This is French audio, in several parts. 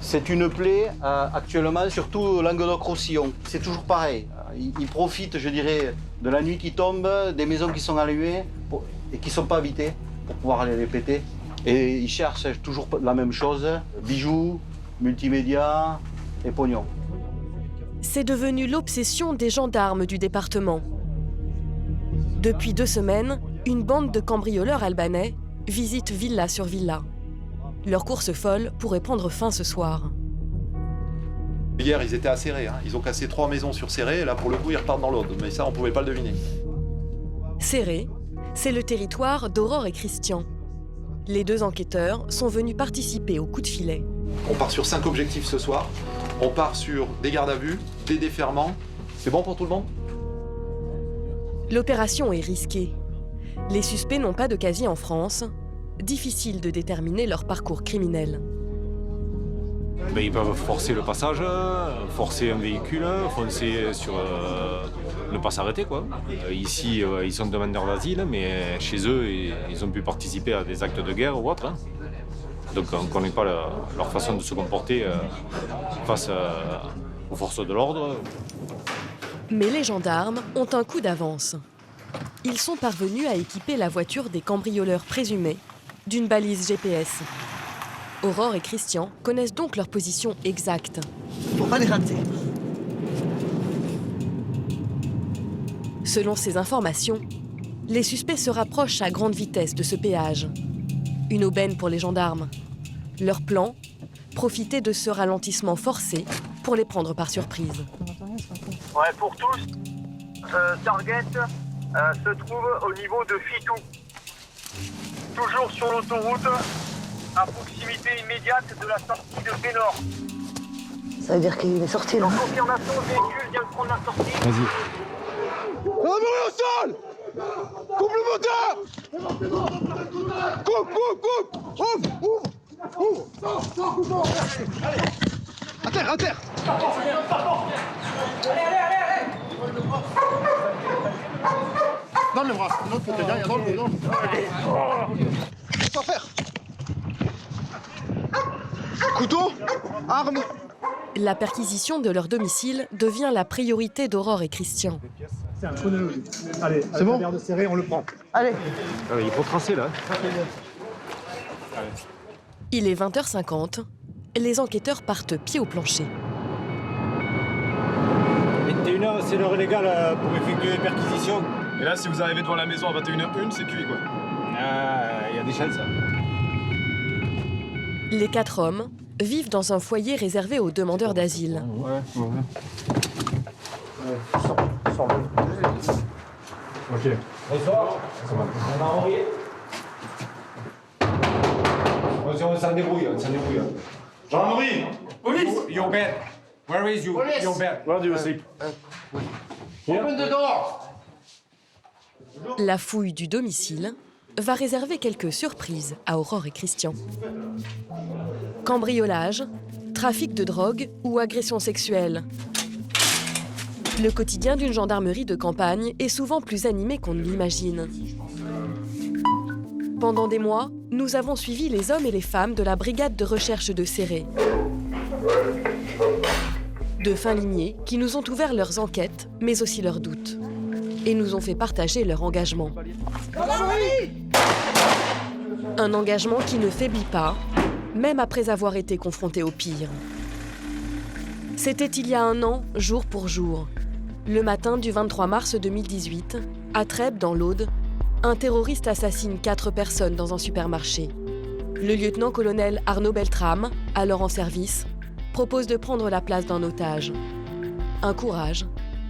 C'est une plaie actuellement, surtout au Languedoc-Roussillon. C'est toujours pareil. Ils profitent, je dirais, de la nuit qui tombe, des maisons qui sont allumées et qui ne sont pas habitées pour pouvoir aller les péter. Et ils cherchent toujours la même chose, bijoux, multimédia et pognon. C'est devenu l'obsession des gendarmes du département. Depuis 2 semaines, une bande de cambrioleurs albanais visite villa sur villa. Leur course folle pourrait prendre fin ce soir. Hier, ils étaient à Céré. Ils ont cassé 3 maisons sur Céré. Et là, pour le coup, ils repartent dans l'Aude. Mais ça, on ne pouvait pas le deviner. Céré, c'est le territoire d'Aurore et Christian. Les 2 enquêteurs sont venus participer au coup de filet. On part sur 5 objectifs ce soir. On part sur des gardes à vue, des déferments. C'est bon pour tout le monde? L'opération est risquée. Les suspects n'ont pas de casier en France. Difficile de déterminer leur parcours criminel. Ils peuvent forcer le passage, forcer un véhicule, foncer sur... ne pas s'arrêter, quoi. Ici, ils sont demandeurs d'asile, mais chez eux, ils ont pu participer à des actes de guerre ou autre. Donc on ne connaît pas leur façon de se comporter face aux forces de l'ordre. Mais les gendarmes ont un coup d'avance. Ils sont parvenus à équiper la voiture des cambrioleurs présumés d'une balise GPS. Aurore et Christian connaissent donc leur position exacte. Pour pas les rater. Selon ces informations, les suspects se rapprochent à grande vitesse de ce péage. Une aubaine pour les gendarmes. Leur plan, profiter de ce ralentissement forcé pour les prendre par surprise. Ouais, pour tous, Target se trouve au niveau de Fitou. Toujours sur l'autoroute, à proximité immédiate de la sortie de Bénor. Ça veut dire qu'il est sorti, là. En confirmation, le véhicule vient de prendre la sortie. Vas-y. On a mourir au sol! Coupe le moteur! Coupe! Ouvre! Allez! À terre! Allez! Donne le bras, non, tu es derrière, donne. Qu'est-ce qu'on va faire? Couteau? Arme? La perquisition de leur domicile devient la priorité d'Aurore et Christian. C'est un chronologie. Allez, c'est bon? De serré, on le prend. Allez. Il faut tracer, là. Il est 20h50. Les enquêteurs partent pied au plancher. 21h, c'est l'heure légale pour effectuer les perquisitions. Et là, si vous arrivez devant la maison à 21h01, c'est cuit, quoi. Il y a des chances, ça. Les 4 hommes vivent dans un foyer réservé aux demandeurs d'asile. Sors. Ok. Bonsoir. On a Henri. Ça me débrouille. Jean-Henri! Police! Your bed. Where is your bed? Where do you sleep? Open the door! La fouille du domicile va réserver quelques surprises à Aurore et Christian. Cambriolage, trafic de drogue ou agression sexuelle. Le quotidien d'une gendarmerie de campagne est souvent plus animé qu'on ne l'imagine. Pendant des mois, nous avons suivi les hommes et les femmes de la brigade de recherche de Céré. De fins limiers qui nous ont ouvert leurs enquêtes, mais aussi leurs doutes. Et nous ont fait partager leur engagement. Un engagement qui ne faiblit pas, même après avoir été confronté au pire. C'était il y a 1 an, jour pour jour. Le matin du 23 mars 2018, à Trèbes, dans l'Aude, un terroriste assassine 4 personnes dans un supermarché. Le lieutenant-colonel Arnaud Beltrame, alors en service, propose de prendre la place d'un otage. Un courage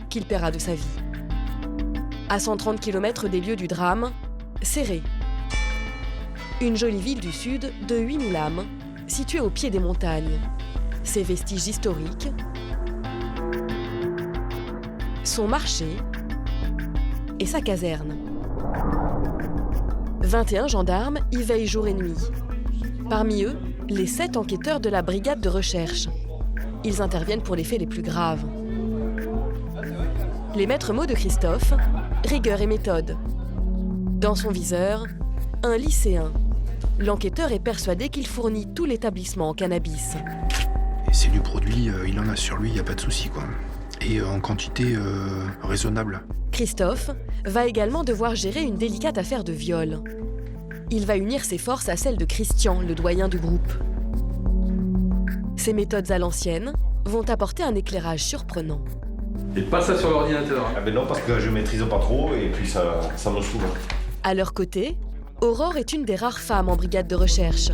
qu'il paiera de sa vie. À 130 km des lieux du drame, Céré. Une jolie ville du sud de 8000 âmes, située au pied des montagnes. Ses vestiges historiques, son marché et sa caserne. 21 gendarmes y veillent jour et nuit. Parmi eux, les 7 enquêteurs de la brigade de recherche. Ils interviennent pour les faits les plus graves. Les maîtres mots de Christophe, rigueur et méthode. Dans son viseur, un lycéen, L'enquêteur est persuadé qu'il fournit tout l'établissement en cannabis. Et c'est du produit, il en a sur lui, il n'y a pas de souci, quoi. Et en quantité raisonnable. Christophe va également devoir gérer une délicate affaire de viol. Il va unir ses forces à celles de Christian, le doyen du groupe. Ces méthodes à l'ancienne vont apporter un éclairage surprenant. Et pas ça sur l'ordinateur. Ah ben non, parce que je maîtrise pas trop et puis ça me saoule. À leur côté, Aurore est une des rares femmes en brigade de recherche.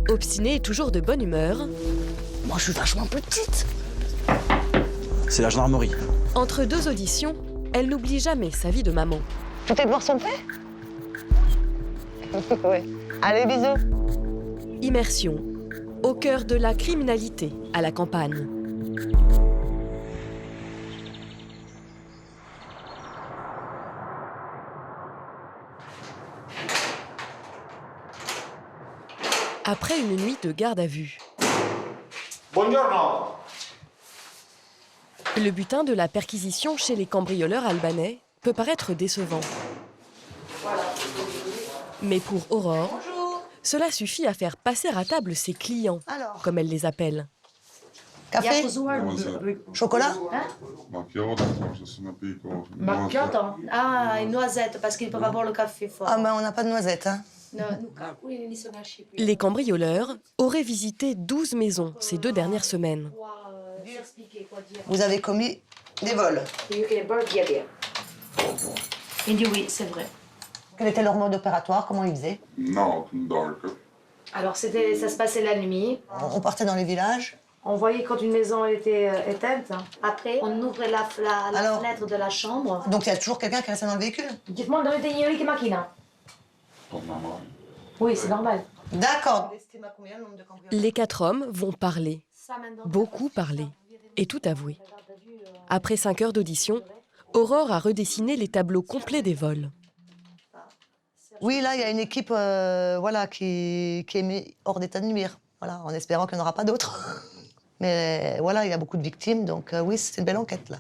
Obstinée et toujours de bonne humeur. Moi, je suis vachement petite. C'est la gendarmerie. Entre deux auditions, elle n'oublie jamais sa vie de maman. Tous tes devoirs sont faits? Ouais. Allez, bisous. Immersion, au cœur de la criminalité à la campagne. Après une nuit de garde à vue. Buongiorno. Le butin de la perquisition chez les cambrioleurs albanais peut paraître décevant. Mais pour Aurore, cela suffit à faire passer à table ses clients, comme elle les appelle. Café? Chocolat? Macchiato? Ah, une noisette, parce qu'ils peuvent avoir le café fort. Ah, ben on n'a pas de noisettes, hein. Les cambrioleurs auraient visité 12 maisons ces 2 dernières semaines. Vous avez commis des vols? Il dit oui, c'est vrai. Quel était leur mode opératoire? Comment ils faisaient? Alors, ça se passait la nuit. On partait dans les villages. On voyait quand une maison était éteinte. Après, on ouvrait la fenêtre de la chambre. Donc il y a toujours quelqu'un qui restait dans le véhicule? Dites-moi, dove teniamo le macchina? Oui, c'est normal. D'accord. Les 4 hommes vont parler, beaucoup parler, et tout avouer. Après 5 heures d'audition, Aurore a redessiné les tableaux complets des vols. Oui, là, il y a une équipe voilà, qui est mise hors d'état de nuire, voilà, en espérant qu'il n'y en aura pas d'autres. Mais voilà, il y a beaucoup de victimes, donc oui, c'est une belle enquête, là.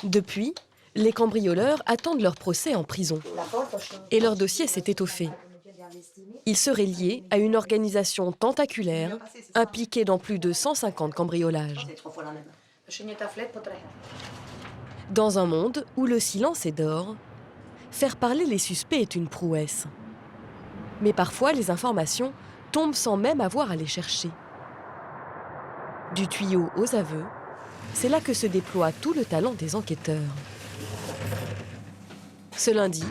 Depuis, les cambrioleurs attendent leur procès en prison. Et leur dossier s'est étoffé. Ils seraient liés à une organisation tentaculaire impliquée dans plus de 150 cambriolages. Dans un monde où le silence est d'or, faire parler les suspects est une prouesse. Mais parfois, les informations tombent sans même avoir à les chercher. Du tuyau aux aveux, c'est là que se déploie tout le talent des enquêteurs. Ce lundi,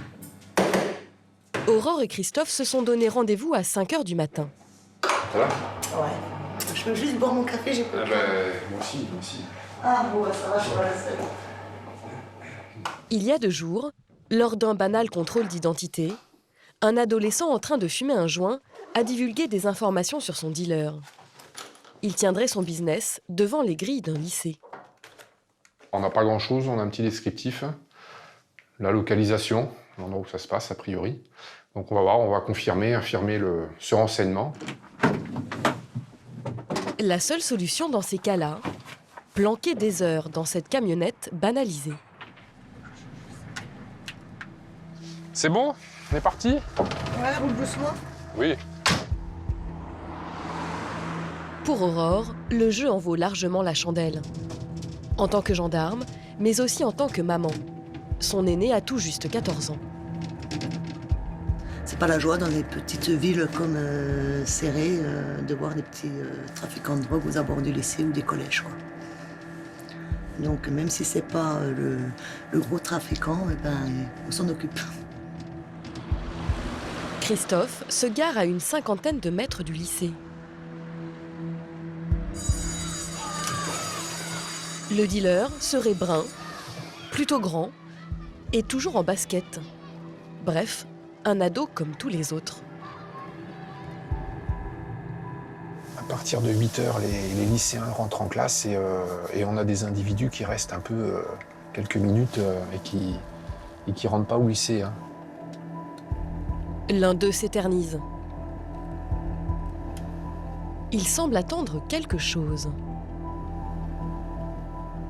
Aurore et Christophe se sont donné rendez-vous à 5 heures du matin. Ça va? Ouais. Je peux juste boire mon café, j'ai pas. Moi aussi. Ah bon, ça va, je suis pas la seule. Il y a 2 jours, lors d'un banal contrôle d'identité, un adolescent en train de fumer un joint a divulgué des informations sur son dealer. Il tiendrait son business devant les grilles d'un lycée. On n'a pas grand-chose, on a un petit descriptif. La localisation, l'endroit où ça se passe, a priori. Donc on va voir, on va confirmer, infirmer ce renseignement. La seule solution dans ces cas-là, planquer des heures dans cette camionnette banalisée. C'est bon? On est parti? Ouais, roule doucement. Oui. Pour Aurore, le jeu en vaut largement la chandelle. En tant que gendarme, mais aussi en tant que maman. Son aîné a tout juste 14 ans. C'est pas la joie dans les petites villes comme Serré de voir des petits trafiquants de drogue aux abords du lycée ou des collèges, quoi. Donc même si c'est pas le gros trafiquant, eh ben, on s'en occupe. Christophe se gare à une 50aine de mètres du lycée. Le dealer serait brun, plutôt grand et toujours en basket. Bref, un ado comme tous les autres. À partir de 8h, les lycéens rentrent en classe et on a des individus qui restent un peu quelques minutes et qui rentrent pas au lycée. Hein. L'un d'eux s'éternise. Il semble attendre quelque chose.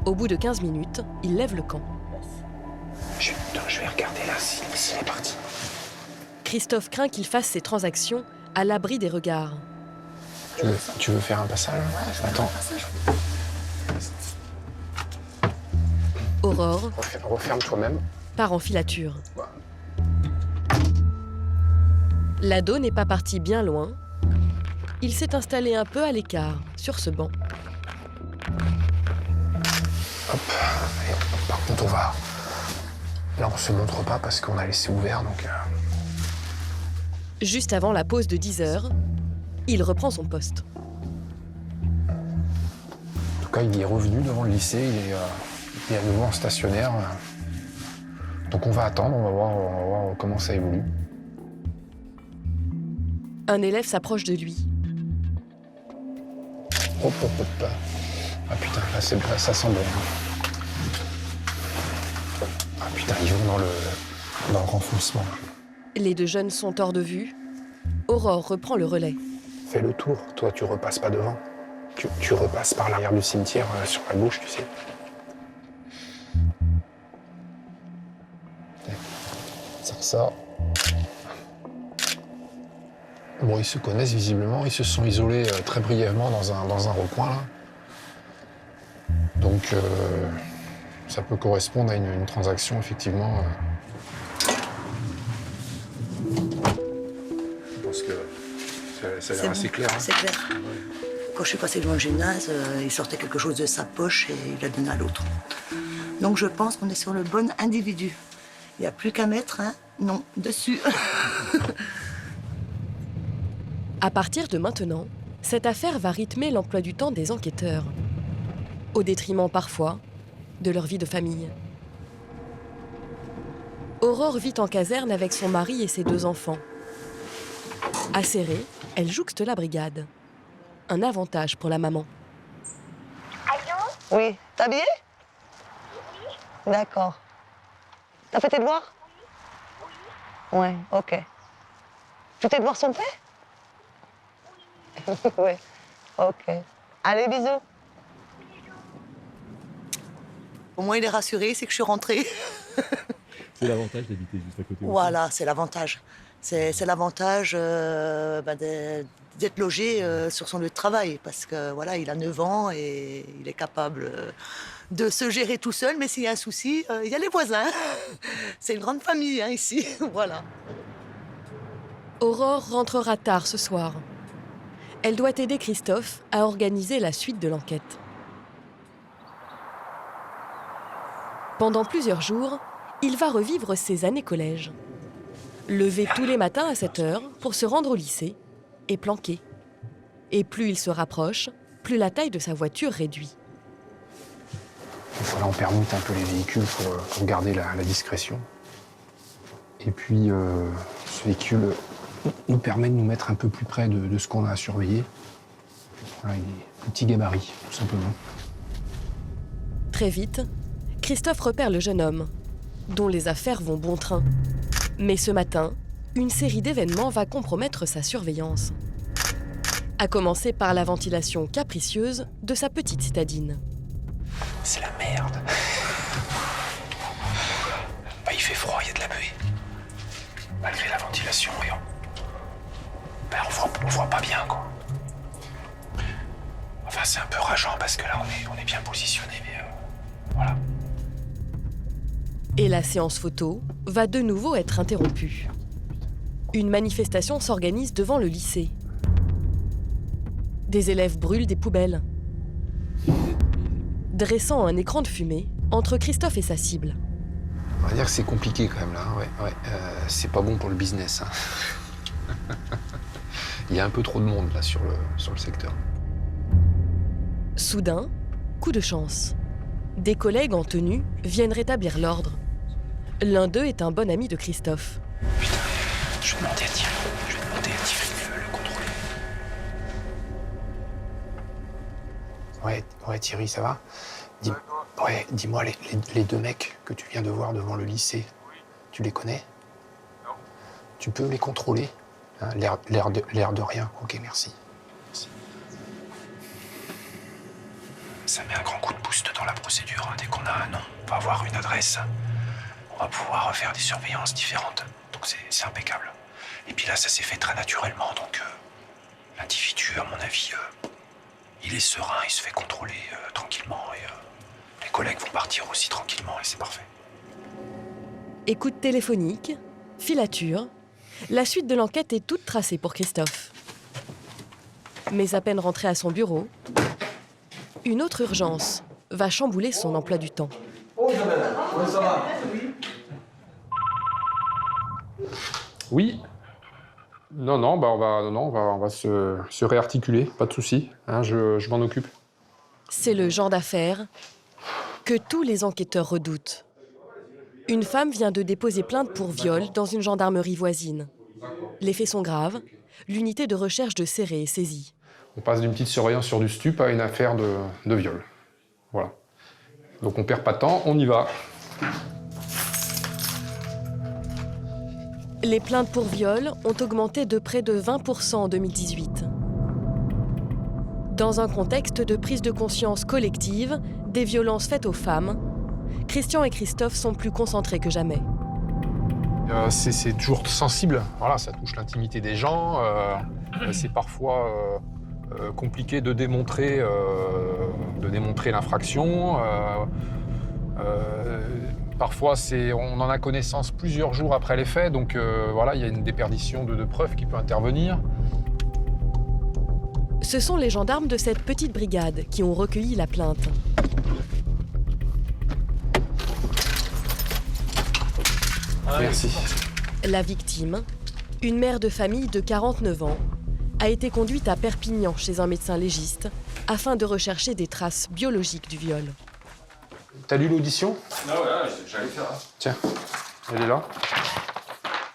Au bout de 15 minutes, il lève le camp. Je vais regarder là, si c'est parti. Christophe craint qu'il fasse ses transactions à l'abri des regards. Tu veux faire un passage? Ouais, attends. Aurore Referme toi-même. part en filature. L'ado n'est pas parti bien loin. Il s'est installé un peu à l'écart, sur ce banc. Hop. Et, par contre, on va... Là, on se montre pas parce qu'on a laissé ouvert, donc... Juste avant la pause de 10 heures, il reprend son poste. En tout cas, il est revenu devant le lycée, il est à nouveau en stationnaire. Donc on va attendre, on va voir comment ça évolue. Un élève s'approche de lui. Hop, hop, hop. Ah putain, là, ça sent bon. Ah putain, ils vont dans le renfoncement. Les deux jeunes sont hors de vue. Aurore reprend le relais. Fais le tour, toi tu repasses pas devant. Tu repasses par l'arrière du cimetière sur la gauche, tu sais. Ça ressort. Bon, ils se connaissent visiblement, ils se sont isolés très brièvement dans un recoin là. Donc ça peut correspondre à une transaction effectivement. Je pense que ça a l'air assez clair. Hein. C'est clair. Ouais. Quand je suis passée devant le gymnase, il sortait quelque chose de sa poche et il l'a donné à l'autre. Donc je pense qu'on est sur le bon individu. Il n'y a plus qu'à mettre un nom dessus. À partir de maintenant, cette affaire va rythmer l'emploi du temps des enquêteurs, au détriment parfois de leur vie de famille. Aurore vit en caserne avec son mari et ses 2 enfants. Acérée, elle jouxte la brigade. Un avantage pour la maman. Allô? Oui. T'es habillée? Oui. D'accord. T'as fait tes devoirs? Oui. Ouais, ok. Tous tes devoirs sont faits? Oui. Ouais, ok. Allez, bisous. Au moins, il est rassuré, c'est que je suis rentrée. C'est l'avantage d'habiter juste à côté. Voilà, c'est l'avantage. C'est l'avantage d'être logé sur son lieu de travail. Parce que voilà, il a 9 ans et il est capable de se gérer tout seul. Mais s'il y a un souci, il y a les voisins. C'est une grande famille, hein, ici. Voilà. Aurore rentrera tard ce soir. Elle doit aider Christophe à organiser la suite de l'enquête. Pendant plusieurs jours, il va revivre ses années collège. Levé tous les matins à 7 heures pour se rendre au lycée et planqué. Et plus il se rapproche, plus la taille de sa voiture réduit. Voilà, on permute un peu les véhicules pour garder la discrétion. Et puis, ce véhicule nous permet de nous mettre un peu plus près de ce qu'on a à surveiller. Voilà, il est petit gabarit, tout simplement. Très vite, Christophe repère le jeune homme, dont les affaires vont bon train. Mais ce matin, une série d'événements va compromettre sa surveillance. À commencer par la ventilation capricieuse de sa petite citadine. C'est la merde. Bah, il fait froid, il y a de la buée. Malgré la ventilation, et on voit pas bien, quoi. Enfin, c'est un peu rageant parce que là, on est bien positionné, mais voilà. Et la séance photo va de nouveau être interrompue. Une manifestation s'organise devant le lycée. Des élèves brûlent des poubelles, dressant un écran de fumée entre Christophe et sa cible. On va dire que c'est compliqué quand même là, ouais. C'est pas bon pour le business. Hein. Il y a un peu trop de monde là sur le secteur. Soudain, coup de chance. Des collègues en tenue viennent rétablir l'ordre. L'un d'eux est un bon ami de Christophe. Putain, je vais demander à Thierry. Le contrôler. Ouais, Thierry, ça va? Dis-moi, les 2 mecs que tu viens de voir devant le lycée, tu les connais? Non. Tu peux les contrôler? Hein, l'air de rien. Ok, merci. Ça met un grand coup de boost dans la procédure. Hein. Dès qu'on a un nom, on va avoir une adresse, on va pouvoir faire des surveillances différentes. Donc c'est impeccable. Et puis là, ça s'est fait très naturellement, donc l'individu, à mon avis, il est serein, il se fait contrôler tranquillement, et les collègues vont partir aussi tranquillement, et c'est parfait. Écoute téléphonique, filature, la suite de l'enquête est toute tracée pour Christophe. Mais à peine rentré à son bureau, une autre urgence va chambouler son emploi du temps. Oh Isabelle, comment ça va? Oui. Non, on va se réarticuler, pas de souci. Hein, je m'en occupe. C'est le genre d'affaire que tous les enquêteurs redoutent. Une femme vient de déposer plainte pour viol dans une gendarmerie voisine. Les faits sont graves. L'unité de recherche de Céré est saisie. On passe d'une petite surveillance sur du stup à une affaire de viol. Voilà. Donc on perd pas de temps, on y va. Les plaintes pour viol ont augmenté de près de 20% en 2018. Dans un contexte de prise de conscience collective des violences faites aux femmes, Christian et Christophe sont plus concentrés que jamais. C'est toujours sensible, voilà, ça touche l'intimité des gens. C'est parfois compliqué de démontrer l'infraction. Parfois, on en a connaissance plusieurs jours après les faits, donc voilà, il y a une déperdition de preuves qui peut intervenir. Ce sont les gendarmes de cette petite brigade qui ont recueilli la plainte. Merci. La victime, une mère de famille de 49 ans, a été conduite à Perpignan chez un médecin légiste afin de rechercher des traces biologiques du viol. T'as lu l'audition? Non, ouais, j'allais faire. Tiens, elle est là.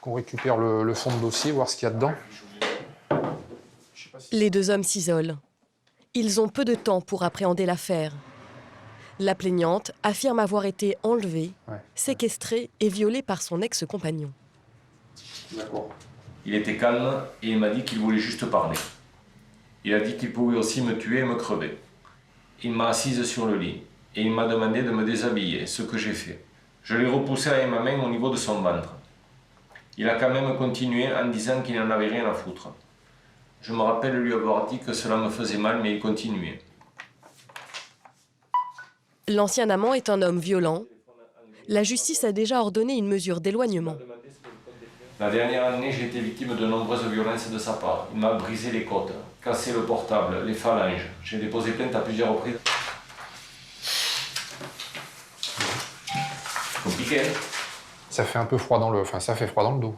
Qu'on récupère le fond de dossier, voir ce qu'il y a dedans. Les deux hommes s'isolent. Ils ont peu de temps pour appréhender l'affaire. La plaignante affirme avoir été enlevée, séquestrée et violée par son ex-compagnon. D'accord. Il était calme et il m'a dit qu'il voulait juste parler. Il a dit qu'il pouvait aussi me tuer et me crever. Il m'a assise sur le lit et il m'a demandé de me déshabiller, ce que j'ai fait. Je l'ai repoussé avec ma main au niveau de son ventre. Il a quand même continué en disant qu'il n'en avait rien à foutre. Je me rappelle lui avoir dit que cela me faisait mal, mais il continuait. L'ancien amant est un homme violent. La justice a déjà ordonné une mesure d'éloignement. La dernière année, j'ai été victime de nombreuses violences de sa part. Il m'a brisé les côtes, cassé le portable, les phalanges. J'ai déposé plainte à plusieurs reprises. Compliqué. Ça fait un peu froid dans le... Enfin, ça fait froid dans le dos.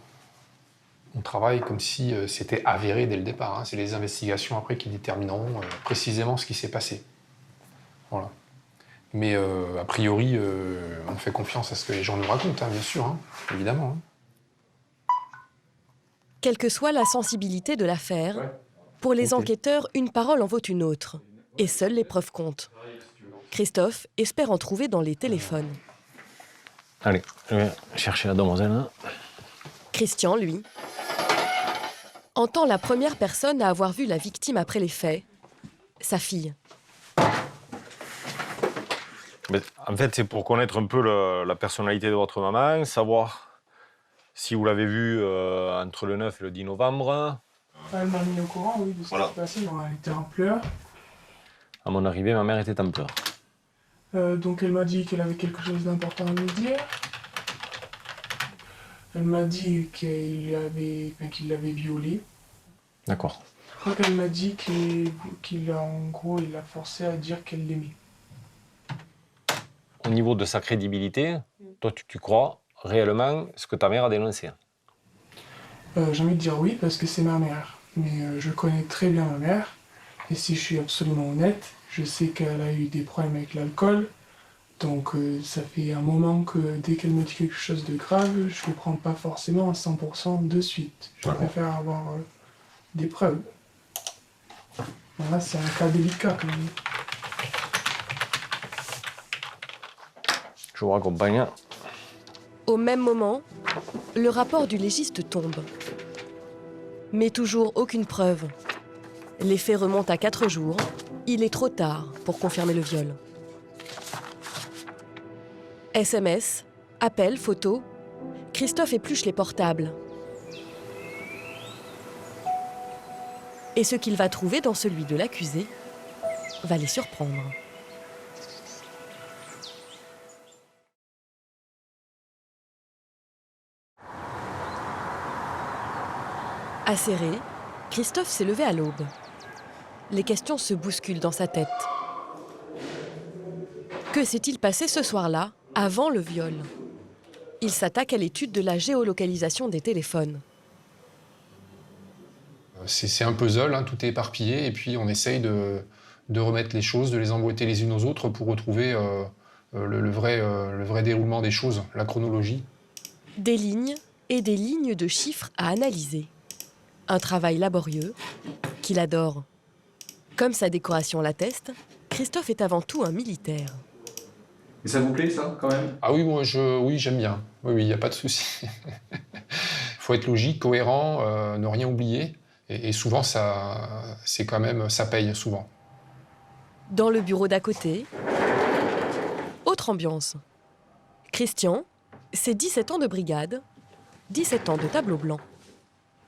On travaille comme si c'était avéré dès le départ. Hein. C'est les investigations après qui détermineront précisément ce qui s'est passé. Voilà. Mais a priori, on fait confiance à ce que les gens nous racontent, hein, bien sûr, hein, évidemment. Hein. Quelle que soit la sensibilité de l'affaire, pour les enquêteurs, une parole en vaut une autre. Et seules les preuves comptent. Christophe espère en trouver dans les téléphones. Allez, je vais chercher la demoiselle. Hein. Christian, lui, entend la première personne à avoir vu la victime après les faits, sa fille. Mais en fait, c'est pour connaître un peu la personnalité de votre maman, savoir si vous l'avez vue entre le 9 et le 10 novembre. Elle m'a mis au courant, oui, de ce qui s'est passé. Bon, elle était en pleurs. À mon arrivée, ma mère était en pleurs. Donc elle m'a dit qu'elle avait quelque chose d'important à me dire. Elle m'a dit qu'il l'avait violée. D'accord. Je crois qu'elle m'a dit qu'il l'a forcée à dire qu'elle l'aimait. Au niveau de sa crédibilité, toi, tu crois réellement ce que ta mère a dénoncé? J'ai envie de dire oui, parce que c'est ma mère. Mais je connais très bien ma mère. Et si je suis absolument honnête, je sais qu'elle a eu des problèmes avec l'alcool. Donc ça fait un moment que dès qu'elle me dit quelque chose de grave, je ne le prends pas forcément à 100% de suite. Je préfère avoir des preuves. Voilà, c'est un cas délicat quand même. Je vous raccompagne. Au même moment, le rapport du légiste tombe. Mais toujours aucune preuve. Les faits remontent à 4 jours. Il est trop tard pour confirmer le viol. SMS, appels, photos. Christophe épluche les portables. Et ce qu'il va trouver dans celui de l'accusé va les surprendre. Acéré, Christophe s'est levé à l'aube. Les questions se bousculent dans sa tête. Que s'est-il passé ce soir-là, avant le viol? Il s'attaque à l'étude de la géolocalisation des téléphones. C'est un puzzle, hein, tout est éparpillé, et puis on essaye de remettre les choses, de les emboîter les unes aux autres pour retrouver le vrai déroulement des choses, la chronologie. Des lignes et des lignes de chiffres à analyser. Un travail laborieux qu'il adore. Comme sa décoration l'atteste, Christophe est avant tout un militaire. Et ça vous plaît, ça, quand même? Ah oui, oui, j'aime bien. Oui, il n'y a pas de souci. Il faut être logique, cohérent, ne rien oublier. Et souvent, ça paye, souvent. Dans le bureau d'à côté, autre ambiance. Christian, c'est 17 ans de brigade, 17 ans de tableau blanc.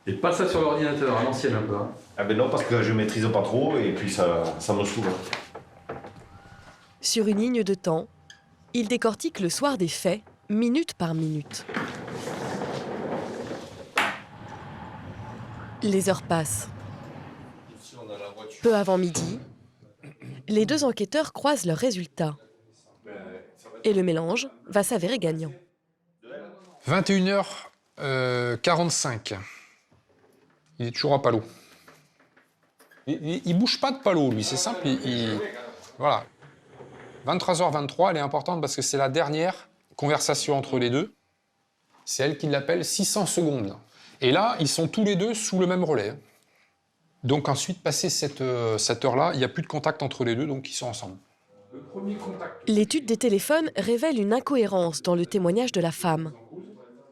Et pas ça sur l'ordinateur, à l'ancienne un peu. Hein. Ah ben non, parce que je maîtrise pas trop et puis ça me saoule. Sur une ligne de temps, il décortique le soir des faits, minute par minute. Les heures passent. Peu avant midi, les deux enquêteurs croisent leurs résultats. Et le mélange va s'avérer gagnant. 21h45. Il est toujours à Palot. Il bouge pas de Palot, lui, c'est simple. Voilà. 23h23, elle est importante parce que c'est la dernière conversation entre les deux. C'est elle qui l'appelle 600 secondes. Et là, ils sont tous les deux sous le même relais. Donc ensuite, passé cette heure-là, il n'y a plus de contact entre les deux, donc ils sont ensemble. L'étude des téléphones révèle une incohérence dans le témoignage de la femme.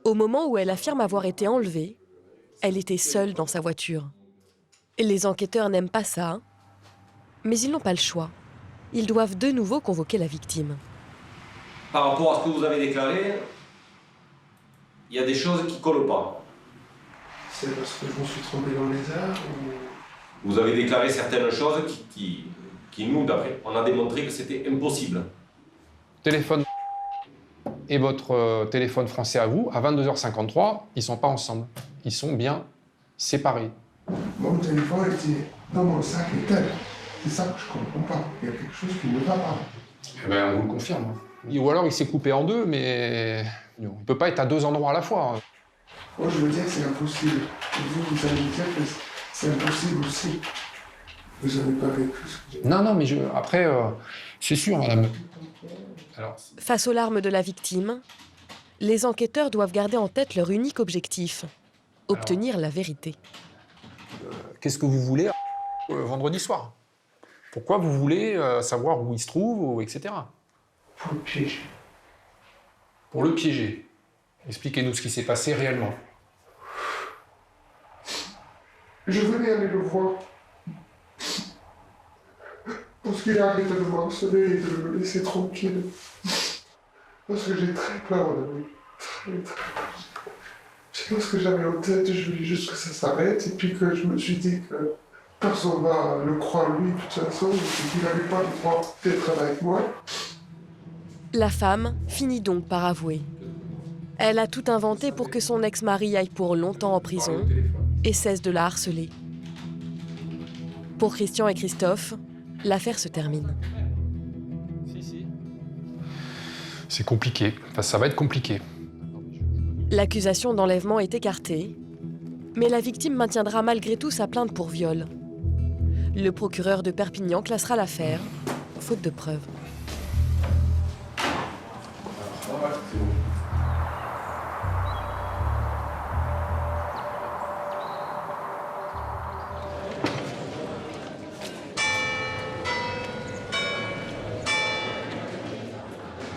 Au moment où elle affirme avoir été enlevée, elle était seule dans sa voiture. Les enquêteurs n'aiment pas ça, mais ils n'ont pas le choix. Ils doivent de nouveau convoquer la victime. Par rapport à ce que vous avez déclaré, il y a des choses qui ne collent pas. C'est parce que je me suis trompé dans les heures ou... Vous avez déclaré certaines choses qui nous, d'après, on a démontré que c'était impossible. Téléphone et votre téléphone français à vous, à 22h53, ils ne sont pas ensemble. Ils sont bien séparés. Mon téléphone était dans mon sac et tel. C'est ça que je comprends pas. Il y a quelque chose qui ne va pas. Eh ben, on vous le confirme. Ou alors il s'est coupé en deux, mais il ne peut pas être à deux endroits à la fois. Moi, je veux dire que c'est impossible. Et vous allez me dire que c'est impossible aussi. Vous n'avez pas vécu ce que j'ai... Non, mais après, c'est sûr, madame. Alors... Face aux larmes de la victime, les enquêteurs doivent garder en tête leur unique objectif, obtenir la vérité. Qu'est-ce que vous voulez vendredi soir? Pourquoi vous voulez savoir où il se trouve, etc. Pour le piéger. Pour le piéger. Expliquez-nous ce qui s'est passé réellement. Je voulais aller le voir. Parce qu'il a arrêté de me harceler et de me laisser tranquille. Parce que j'ai très peur de lui. Très peur. Je sais pas ce que j'avais en tête, je voulais juste que ça s'arrête et puis que je me suis dit que personne va le croire lui de toute façon et qu'il n'avait pas le droit d'être avec moi. La femme finit donc par avouer. Elle a tout inventé pour que son ex-mari aille pour longtemps en prison et cesse de la harceler. Pour Christian et Christophe, l'affaire se termine. C'est compliqué. Enfin, ça va être compliqué. L'accusation d'enlèvement est écartée, mais la victime maintiendra malgré tout sa plainte pour viol. Le procureur de Perpignan classera l'affaire, faute de preuves.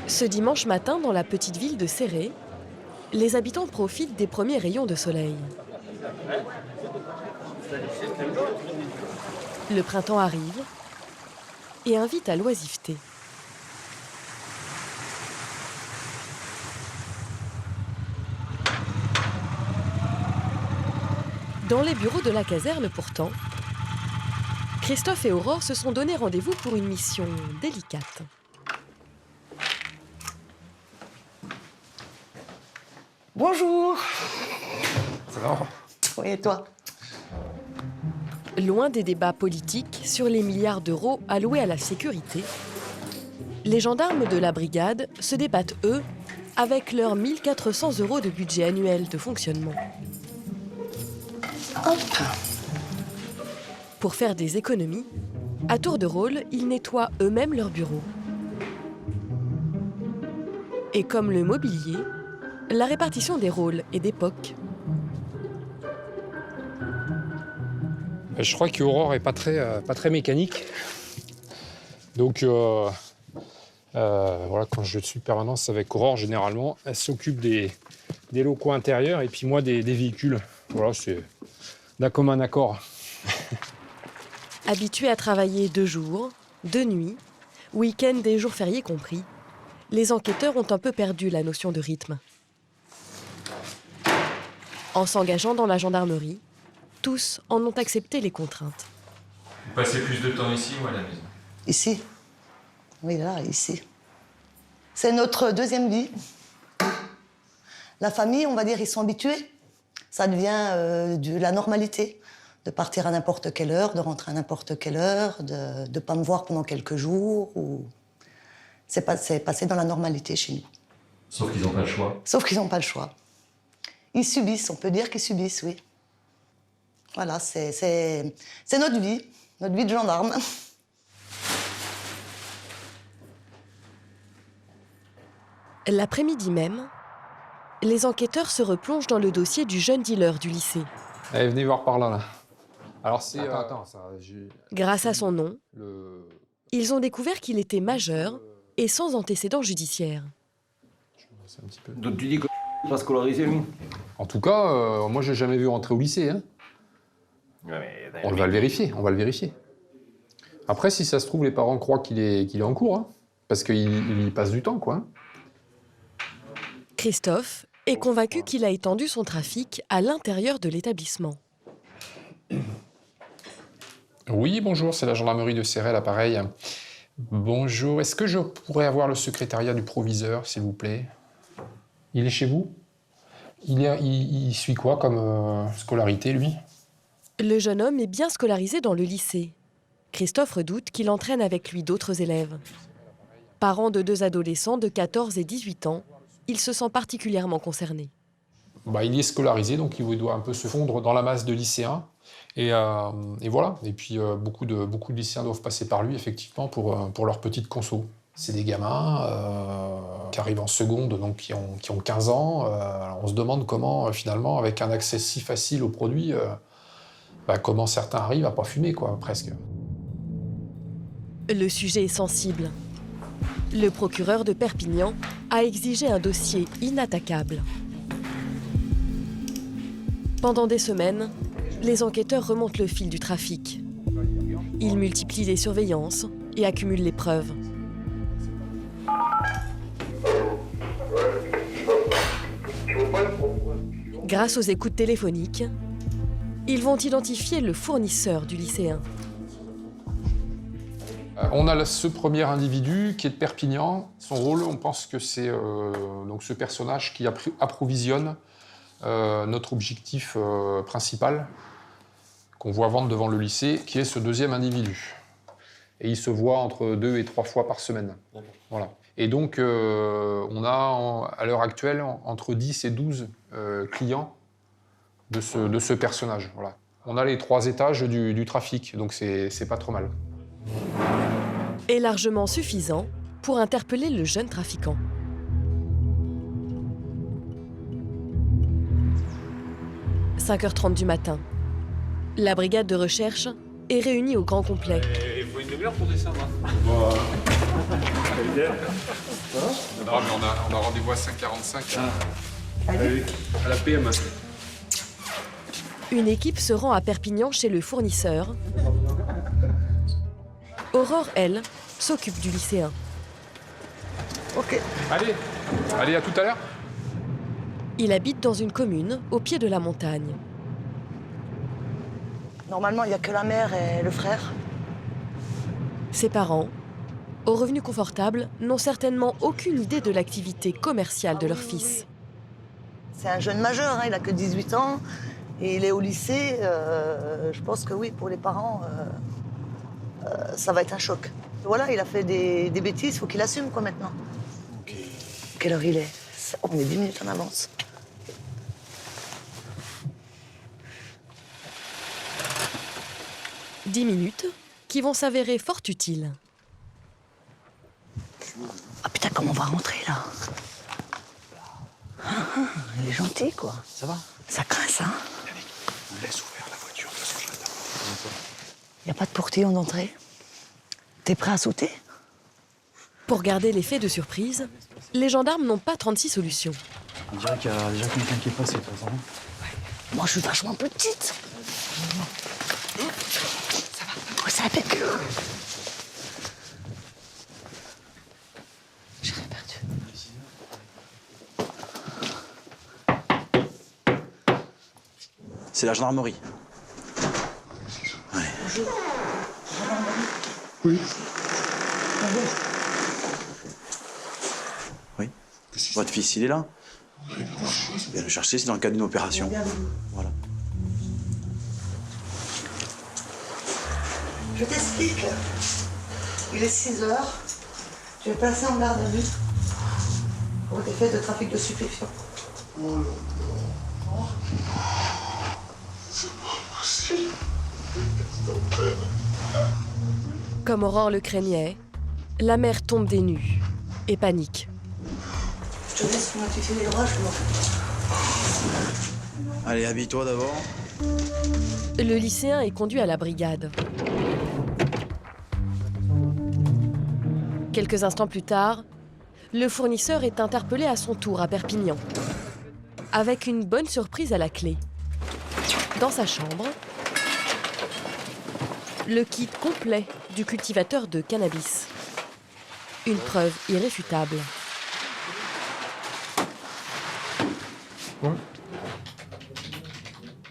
Ce dimanche matin, dans la petite ville de Céré, les habitants profitent des premiers rayons de soleil. Le printemps arrive et invite à l'oisiveté. Dans les bureaux de la caserne, pourtant, Christophe et Aurore se sont donné rendez-vous pour une mission délicate. Bonjour. Ça va? Oui, et toi? Loin des débats politiques sur les milliards d'euros alloués à la sécurité, les gendarmes de la brigade se débattent, eux, avec leurs 1 400 € de budget annuel de fonctionnement. Hop. Pour faire des économies, à tour de rôle, ils nettoient eux-mêmes leur bureau. Et comme le mobilier, la répartition des rôles est d'époque. Je crois qu'Aurore est pas très mécanique. Donc voilà, quand je suis permanence avec Aurore, généralement, elle s'occupe des locaux intérieurs et puis moi des véhicules. Voilà, c'est d'un commun accord. Habitués à travailler de jour, de nuit, week-end et jours fériés compris, les enquêteurs ont un peu perdu la notion de rythme. En s'engageant dans la gendarmerie, tous en ont accepté les contraintes. Vous passez plus de temps ici ou à la maison? Ici. Oui, là, ici. C'est notre deuxième vie. La famille, on va dire, ils sont habitués. Ça devient de la normalité. De partir à n'importe quelle heure, de rentrer à n'importe quelle heure, de ne pas me voir pendant quelques jours. C'est passé dans la normalité chez nous. Sauf qu'ils n'ont pas le choix. Sauf qu'ils n'ont pas le choix. Ils subissent, on peut dire qu'ils subissent, oui. Voilà, c'est notre vie de gendarme. L'après-midi même, les enquêteurs se replongent dans le dossier du jeune dealer du lycée. Allez, venez voir par là. Alors c'est... Grâce à son nom, ils ont découvert qu'il était majeur et sans antécédents judiciaires. Donc tu dis que pas scolarisé, lui? En tout cas, moi, j'ai jamais vu rentrer au lycée. Hein. On va le vérifier, Après, si ça se trouve, les parents croient qu'il est en cours, hein, parce qu'il y passe du temps, quoi. Christophe est convaincu qu'il a étendu son trafic à l'intérieur de l'établissement. Oui, bonjour, c'est la gendarmerie de Céret, l'appareil. Bonjour, est-ce que je pourrais avoir le secrétariat du proviseur, s'il vous plaît? Il est chez vous? Il suit quoi comme scolarité, lui? Le jeune homme est bien scolarisé dans le lycée. Christophe redoute qu'il entraîne avec lui d'autres élèves. Parent de 2 adolescents de 14 et 18 ans, il se sent particulièrement concerné. Il est scolarisé, donc il doit un peu se fondre dans la masse de lycéens. Et voilà. Et puis beaucoup de lycéens doivent passer par lui, effectivement, pour leur petite conso. C'est des gamins qui arrivent en seconde, donc qui ont 15 ans. On se demande comment, finalement, avec un accès si facile aux produits, comment certains arrivent à pas fumer, quoi, presque. Le sujet est sensible. Le procureur de Perpignan a exigé un dossier inattaquable. Pendant des semaines, les enquêteurs remontent le fil du trafic. Ils multiplient les surveillances et accumulent les preuves. Grâce aux écoutes téléphoniques, ils vont identifier le fournisseur du lycéen. On a ce premier individu qui est de Perpignan. Son rôle, on pense que c'est donc ce personnage qui approvisionne notre objectif principal qu'on voit vendre devant le lycée, qui est ce deuxième individu. Et il se voit entre 2 et 3 fois par semaine. Voilà. Et donc, on a à l'heure actuelle entre 10 et 12 clients de ce personnage. Voilà. On a les 3 étages du trafic, donc c'est pas trop mal. Est largement suffisant pour interpeller le jeune trafiquant. « 5h30 du matin. La brigade de recherche est réunie au grand complet. Il faut une demi-heure pour descendre. Non, mais on a rendez-vous à 5h45. À la PM. Une équipe se rend à Perpignan chez le fournisseur. Aurore, elle, s'occupe du lycéen. Ok. Allez, à tout à l'heure. Il habite dans une commune au pied de la montagne. Normalement, il n'y a que la mère et le frère. Ses parents, aux revenus confortables, n'ont certainement aucune idée de l'activité commerciale de leur fils. C'est un jeune majeur, hein, il n'a que 18 ans et il est au lycée. Je pense que oui, pour les parents, ça va être un choc. Voilà, il a fait des bêtises, il faut qu'il assume quoi maintenant. Quelle heure il est? On est 10 minutes en avance. « 10 minutes qui vont s'avérer fort utiles. Ah putain, comment on va rentrer là? Il est gentil quoi. Ça va? Ça craint ça. On laisse ouvert la voiture, de toute façon, je l'attends. Il n'y a pas de portillon d'entrée. T'es prêt à sauter? Pour garder l'effet de surprise, les gendarmes n'ont pas 36 solutions. On dirait qu'il y a déjà quelqu'un qui est passé, de toute façon. Moi, je suis vachement petite. Ça va. Oh, ça va peut-être. J'ai rien perdu. C'est la gendarmerie. Ouais. Bonjour. Oui. Oui. Votre fils, il est là? Viens le chercher, c'est dans le cadre d'une opération. Voilà. Je t'explique. Il est 6 heures. Tu es placé en garde à vue pour des faits de trafic de stupéfiants. Comme Aurore le craignait, la mère tombe des nues et panique. Je te laisse notifier les droits, je m'en fous. Allez, habille-toi d'abord. Le lycéen est conduit à la brigade. Quelques instants plus tard, le fournisseur est interpellé à son tour à Perpignan, avec une bonne surprise à la clé. Dans sa chambre, le kit complet du cultivateur de cannabis. Une preuve irréfutable.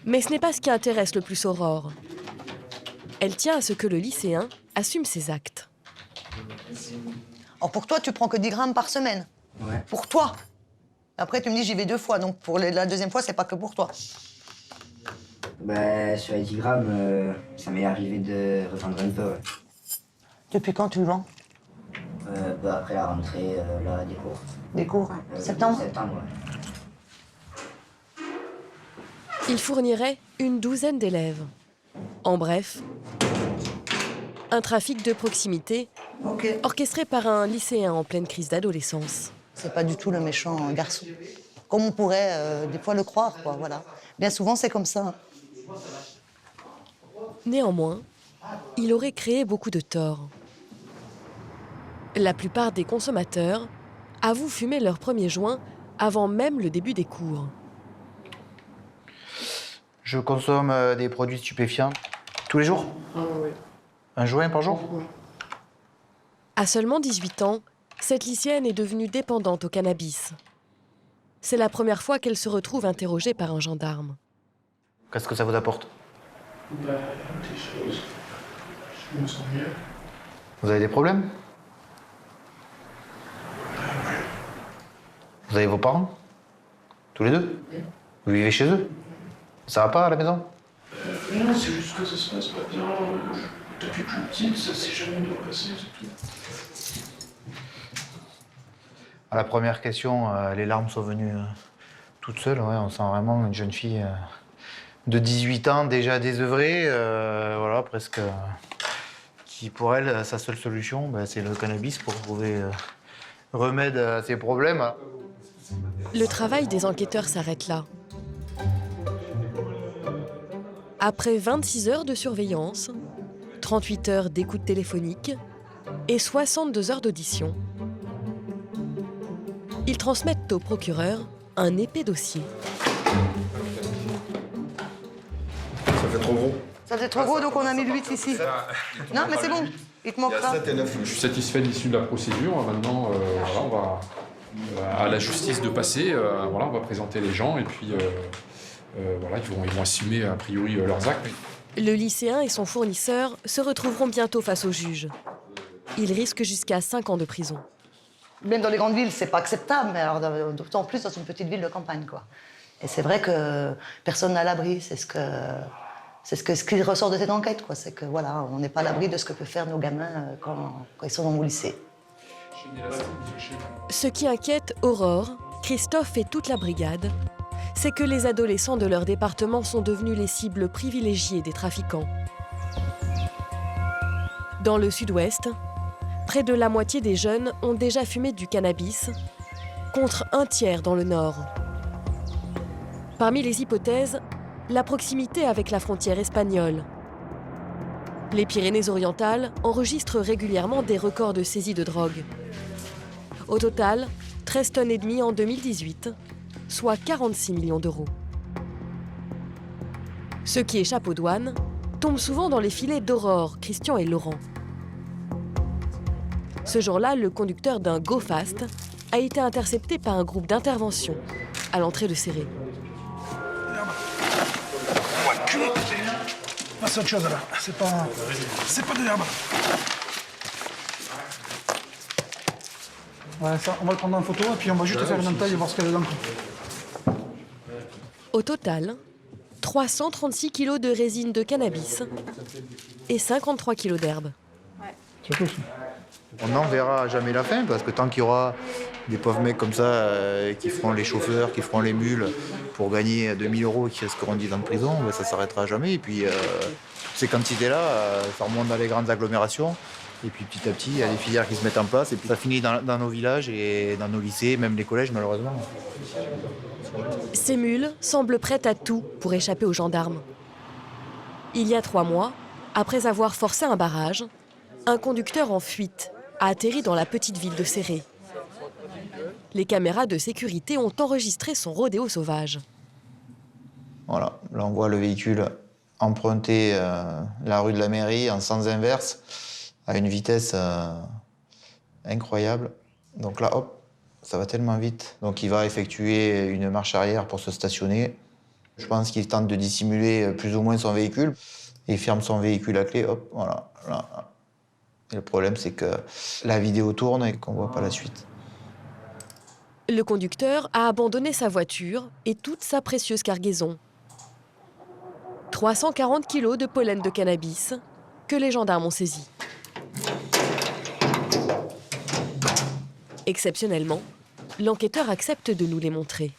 Mais ce n'est pas ce qui intéresse le plus Aurore. Elle tient à ce que le lycéen assume ses actes. Alors pour toi, tu prends que 10 grammes par semaine. Ouais. Pour toi. Après, tu me dis j'y vais 2 fois, donc pour la deuxième fois, c'est pas que pour toi. Bah, sur les 10 grammes, ça m'est arrivé de revendre un peu, ouais. Depuis quand tu vends? Bah, après la rentrée, là, des cours. Des cours? Septembre? Septembre, ouais. Il fournirait une douzaine d'élèves. En bref, un trafic de proximité orchestré par un lycéen en pleine crise d'adolescence. C'est pas du tout le méchant garçon. Comme on pourrait des fois le croire, quoi, voilà. Bien souvent, c'est comme ça. Néanmoins, il aurait créé beaucoup de torts. La plupart des consommateurs avouent fumer leur premier joint avant même le début des cours. Je consomme des produits stupéfiants tous les jours. Oui. Un joint par jour? À seulement 18 ans, cette lycéenne est devenue dépendante au cannabis. C'est la première fois qu'elle se retrouve interrogée par un gendarme. Qu'est-ce que ça vous apporte? Bah, des choses. Je me sens mieux. Vous avez des problèmes? Vous avez vos parents? Tous les deux? Vous vivez chez eux? Ça va pas à la maison? Non, c'est juste que ça se passe pas bien. Depuis plus petite, ça s'est jamais bien passé, c'est tout. À la première question, les larmes sont venues toutes seules. Ouais, on sent vraiment une jeune fille de 18 ans, déjà désœuvrée, voilà, presque. Qui pour elle, sa seule solution, bah, c'est le cannabis pour trouver remède à ses problèmes. Le travail des enquêteurs s'arrête là. Après 26 heures de surveillance, 38 heures d'écoute téléphonique et 62 heures d'audition, ils transmettent au procureur un épais dossier. Ça fait trop gros. Ça faisait trop gros, donc on a mis le 8 ici. Non, mais c'est bon. Il te manque ça. Je suis satisfait de l'issue de la procédure. Maintenant, voilà, on va à la justice de passer. Voilà, on va présenter les gens et puis voilà, ils vont assumer a priori leurs actes. Le lycéen et son fournisseur se retrouveront bientôt face au juge. Il risque jusqu'à 5 ans de prison. Même dans les grandes villes, c'est pas acceptable, mais alors d'autant plus dans une petite ville de campagne, quoi. Et c'est vrai que personne n'a l'abri, c'est ce qui ressort de cette enquête, quoi. C'est que voilà, on n'est pas à l'abri de ce que peuvent faire nos gamins quand ils sont au lycée. Ce qui inquiète Aurore, Christophe et toute la brigade, c'est que les adolescents de leur département sont devenus les cibles privilégiées des trafiquants. Dans le sud-ouest, près de la moitié des jeunes ont déjà fumé du cannabis, contre un tiers dans le nord. Parmi les hypothèses, la proximité avec la frontière espagnole. Les Pyrénées-Orientales enregistrent régulièrement des records de saisie de drogue. Au total, 13,5 tonnes en 2018, soit 46 millions d'euros. Ceux qui échappent aux douanes tombent souvent dans les filets d'Aurore, Christian et Laurent. Ce jour-là, le conducteur d'un Go Fast a été intercepté par un groupe d'intervention à l'entrée de Céré. C'est autre chose là, c'est pas de l'herbe. Ouais, ça, on va le prendre en photo et puis on va juste faire une entaille et voir ce qu'il y a dedans. Au total, 336 kilos de résine de cannabis et 53 kilos d'herbe. C'est tout ça. On n'en verra jamais la fin, parce que tant qu'il y aura des pauvres mecs comme ça qui feront les chauffeurs, qui feront les mules pour gagner 2000 € et qui risqueront 10 ans de prison, ben, ça ne s'arrêtera jamais. Et puis, toutes ces quantités-là, ça remonte dans les grandes agglomérations. Et puis, petit à petit, il y a des filières qui se mettent en place. Et puis, ça finit dans nos villages et dans nos lycées, même les collèges, malheureusement. Ces mules semblent prêtes à tout pour échapper aux gendarmes. Il y a 3 mois, après avoir forcé un barrage, un conducteur en fuite a atterri dans la petite ville de Céré. Les caméras de sécurité ont enregistré son rodéo sauvage. Voilà, là on voit le véhicule emprunter la rue de la mairie en sens inverse à une vitesse incroyable. Donc là, hop, ça va tellement vite. Donc il va effectuer une marche arrière pour se stationner. Je pense qu'il tente de dissimuler plus ou moins son véhicule. Il ferme son véhicule à clé, hop, voilà, là. Et le problème, c'est que la vidéo tourne et qu'on ne voit pas la suite. Le conducteur a abandonné sa voiture et toute sa précieuse cargaison. 340 kilos de pollen de cannabis que les gendarmes ont saisi. Exceptionnellement, l'enquêteur accepte de nous les montrer.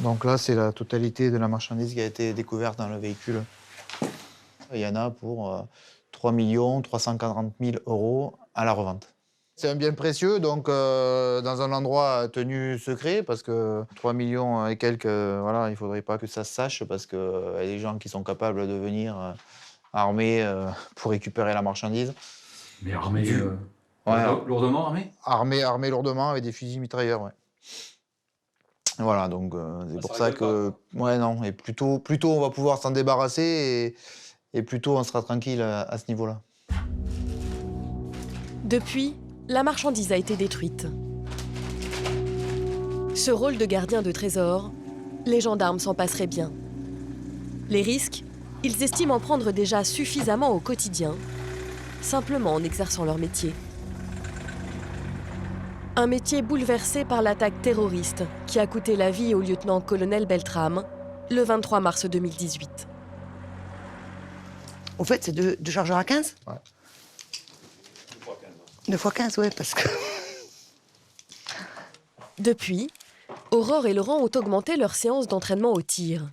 Donc là, c'est la totalité de la marchandise qui a été découverte dans le véhicule. Il y en a pour 3 340 000 € à la revente. C'est un bien précieux, donc dans un endroit tenu secret, parce que 3 millions et quelques, voilà, il ne faudrait pas que ça se sache, parce qu'il y a des gens qui sont capables de venir armés pour récupérer la marchandise. Mais armés lourdement armés? Armés lourdement avec des fusils mitrailleurs, ouais. Voilà, donc c'est pour ça que... Ouais, non, et plus tôt on va pouvoir s'en débarrasser, et plus tôt on sera tranquille à ce niveau-là. Depuis, la marchandise a été détruite. Ce rôle de gardien de trésor, les gendarmes s'en passeraient bien. Les risques, ils estiment en prendre déjà suffisamment au quotidien, simplement en exerçant leur métier. Un métier bouleversé par l'attaque terroriste qui a coûté la vie au lieutenant-colonel Beltrame le 23 mars 2018. Au fait, c'est 2 chargeurs à 15 ? Ouais. 2 x 15, ouais, parce que... Depuis, Aurore et Laurent ont augmenté leur séance d'entraînement au tir.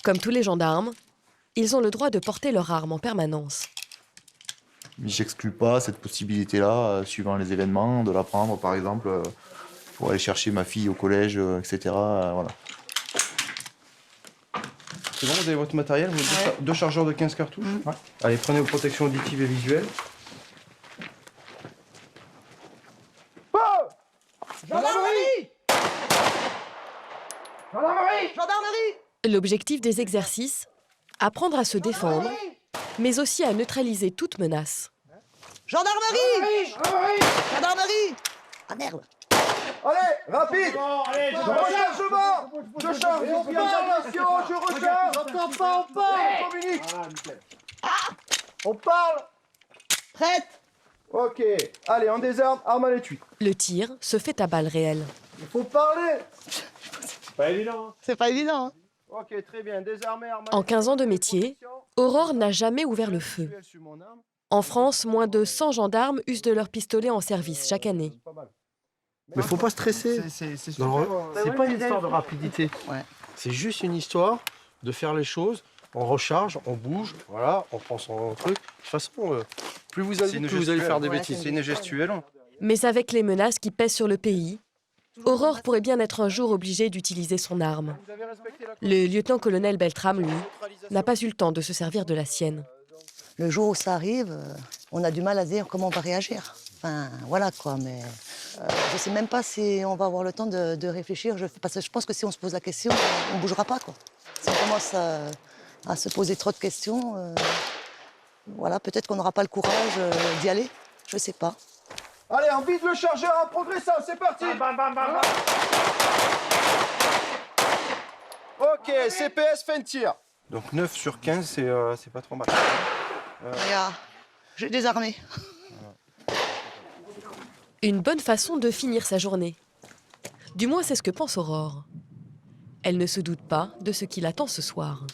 Comme tous les gendarmes, ils ont le droit de porter leur arme en permanence. J'exclus pas cette possibilité-là, suivant les événements, de la prendre, par exemple, pour aller chercher ma fille au collège, etc. Voilà. C'est bon, vous avez votre matériel, vous avez 2 chargeurs de 15 cartouches. Ouais. Allez, prenez vos protections auditives et visuelles. Gendarmerie! Gendarmerie! Gendarmerie! L'objectif des exercices, apprendre à se défendre, mais aussi à neutraliser toute menace. Gendarmerie! Gendarmerie! Gendarmerie! Ah merde! Allez, rapide! Rechargement! Je charge! Je recharge! On parle! On parle! Prête. Ok, allez, on désarme, arme à l'étui. Le tir se fait à balles réelles. Il faut parler. C'est pas évident. C'est pas évident. Hein. Ok, très bien, désarmé, arme à En 15 ans de métier, Aurore n'a jamais ouvert le feu. En France, moins de 100 gendarmes usent de leur pistolet en service chaque année. Mais faut pas stresser. C'est pas une histoire de rapidité. C'est juste une histoire de faire les choses. On recharge, on bouge, voilà, on prend son truc. De toute façon, plus vous allez faire des bêtises. C'est une gestuelle. Mais avec les menaces qui pèsent sur le pays, Aurore pourrait bien être un jour obligée d'utiliser son arme. Le lieutenant-colonel Beltrame, lui, n'a pas eu le temps de se servir de la sienne. Le jour où ça arrive, on a du mal à dire comment on va réagir. Enfin, voilà quoi, mais je ne sais même pas si on va avoir le temps de réfléchir. Parce que je pense que si on se pose la question, on ne bougera pas, quoi. Si on commence à se poser trop de questions, voilà, peut-être qu'on n'aura pas le courage d'y aller. Je ne sais pas. Allez, on vide le chargeur en progressant, c'est parti. Ok, CPS, fin de tir. Donc 9 sur 15, c'est pas trop mal. Regarde, j'ai désarmé. Une bonne façon de finir sa journée. Du moins, c'est ce que pense Aurore. Elle ne se doute pas de ce qui l'attend ce soir.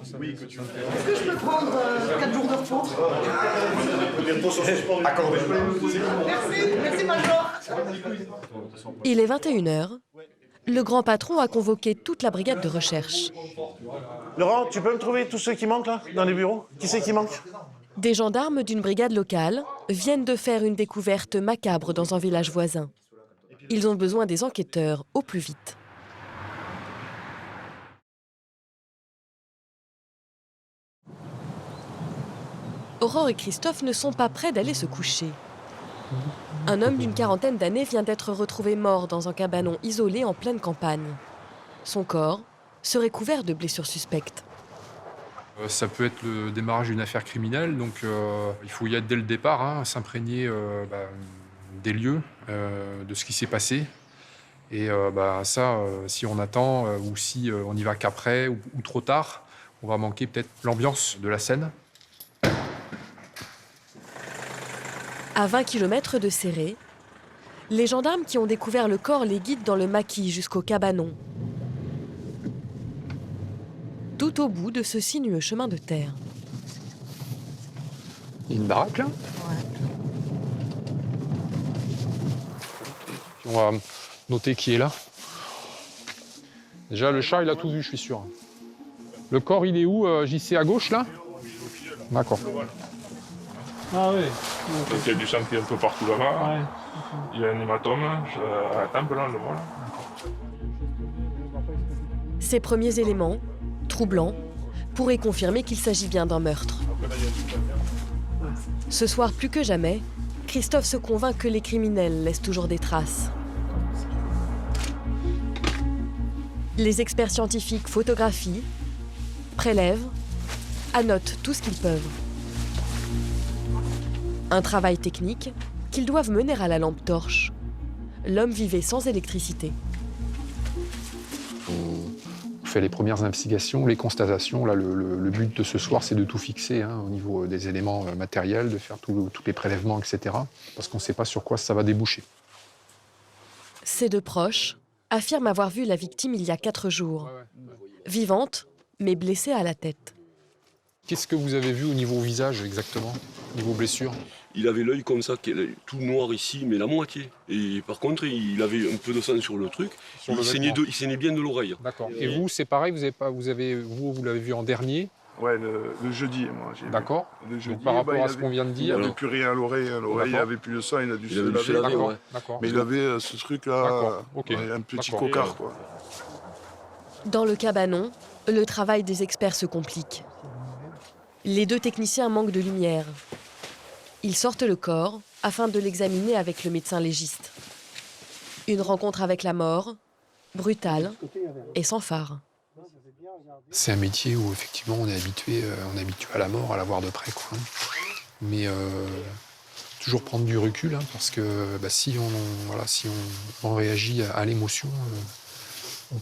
Est-ce que je peux prendre 4 jours de repos? Accordé. Merci Major. Il est 21h. Le grand patron a convoqué toute la brigade de recherche. Laurent, tu peux me trouver tous ceux qui manquent là, dans les bureaux? Qui c'est qui manque? Des gendarmes d'une brigade locale viennent de faire une découverte macabre dans un village voisin. Ils ont besoin des enquêteurs au plus vite. Aurore et Christophe ne sont pas prêts d'aller se coucher. Un homme d'une quarantaine d'années vient d'être retrouvé mort dans un cabanon isolé en pleine campagne. Son corps serait couvert de blessures suspectes. Ça peut être le démarrage d'une affaire criminelle, donc il faut y être dès le départ, hein, s'imprégner des lieux, de ce qui s'est passé. Et ça, si on attend ou si on n'y va qu'après ou trop tard, on va manquer peut-être l'ambiance de la scène. À 20 km de Céré, les gendarmes qui ont découvert le corps les guident dans le maquis jusqu'au cabanon. Tout au bout de ce sinueux chemin de terre. Il y a une baraque là? Ouais. On va noter qui est là. Déjà, le chat, il a tout vu, je suis sûr. Le corps, il est où, JC, à gauche, là? D'accord. Ah oui. Donc il y a du sang qui est un peu partout là-bas. Ouais. Il y a un hématome à la tempe, là, on le voit là. Ces premiers éléments, troublants, pourraient confirmer qu'il s'agit bien d'un meurtre. Ce soir, plus que jamais, Christophe se convainc que les criminels laissent toujours des traces. Les experts scientifiques photographient, prélèvent, annotent tout ce qu'ils peuvent. Un travail technique qu'ils doivent mener à la lampe torche. L'homme vivait sans électricité. On fait les premières investigations, les constatations. Là, le but de ce soir, c'est de tout fixer au niveau des éléments matériels, de faire tous les prélèvements, etc. Parce qu'on ne sait pas sur quoi ça va déboucher. Ses deux proches affirment avoir vu la victime il y a 4 jours. Vivante, mais blessée à la tête. Qu'est-ce que vous avez vu au niveau visage exactement, au niveau blessure? Il avait l'œil comme ça, qui est tout noir ici, mais la moitié. Et par contre, il avait un peu de sang sur le truc. Il saignait bien de l'oreille. D'accord. Et vous, c'est pareil, vous l'avez vu en dernier? Ouais, le jeudi, moi. D'accord. Le jeudi, donc, par rapport à ce qu'on vient de dire. Il n'avait plus rien à l'oreille. Il n'avait plus de sang, il a dû se laver. Ouais. Mais il avait ce truc-là, un petit cocard, quoi. Dans le cabanon, le travail des experts se complique. Les deux techniciens manquent de lumière. Ils sortent le corps afin de l'examiner avec le médecin légiste. Une rencontre avec la mort, brutale et sans phare. C'est un métier où effectivement on est habitué à la mort, à la voir de près, quoi. Mais toujours prendre du recul, parce que si on réagit à l'émotion, on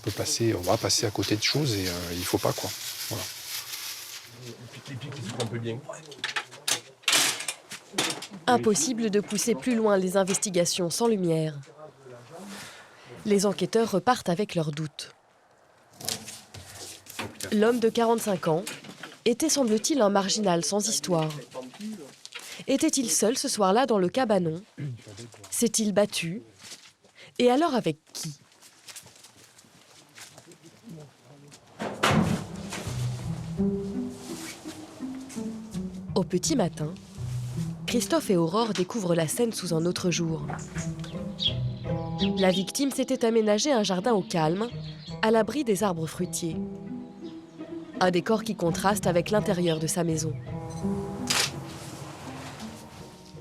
va passer à côté de choses et il ne faut pas, quoi. Voilà. Les pieds qui se trompent bien. Impossible de pousser plus loin les investigations sans lumière. Les enquêteurs repartent avec leurs doutes. L'homme de 45 ans était, semble-t-il, un marginal sans histoire. Était-il seul ce soir-là dans le cabanon? S'est-il battu? Et alors avec qui? Au petit matin, Christophe et Aurore découvrent la scène sous un autre jour. La victime s'était aménagé un jardin au calme, à l'abri des arbres fruitiers. Un décor qui contraste avec l'intérieur de sa maison.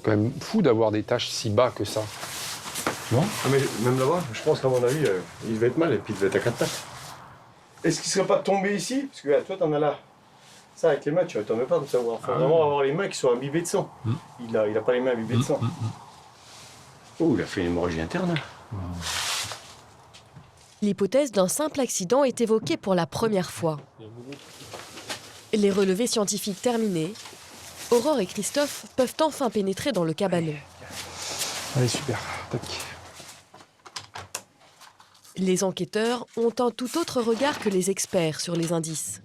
Quand même fou d'avoir des taches si bas que ça. Non? Mais même là-bas, je pense qu'à mon avis, il devait être mal et puis il devait être à 4 pattes. Est-ce qu'il ne serait pas tombé ici? Parce que toi, t'en as là. Ça, avec les mains, tu ne tomber pas comme ça. Il faut vraiment avoir les mains qui sont imbibées de sang. Il a pas les mains imbibées de sang. Oh, il a fait une hémorragie interne. L'hypothèse d'un simple accident est évoquée pour la première fois. Les relevés scientifiques terminés, Aurore et Christophe peuvent enfin pénétrer dans le cabanon. Allez, super. Tac. Les enquêteurs ont un tout autre regard que les experts sur les indices.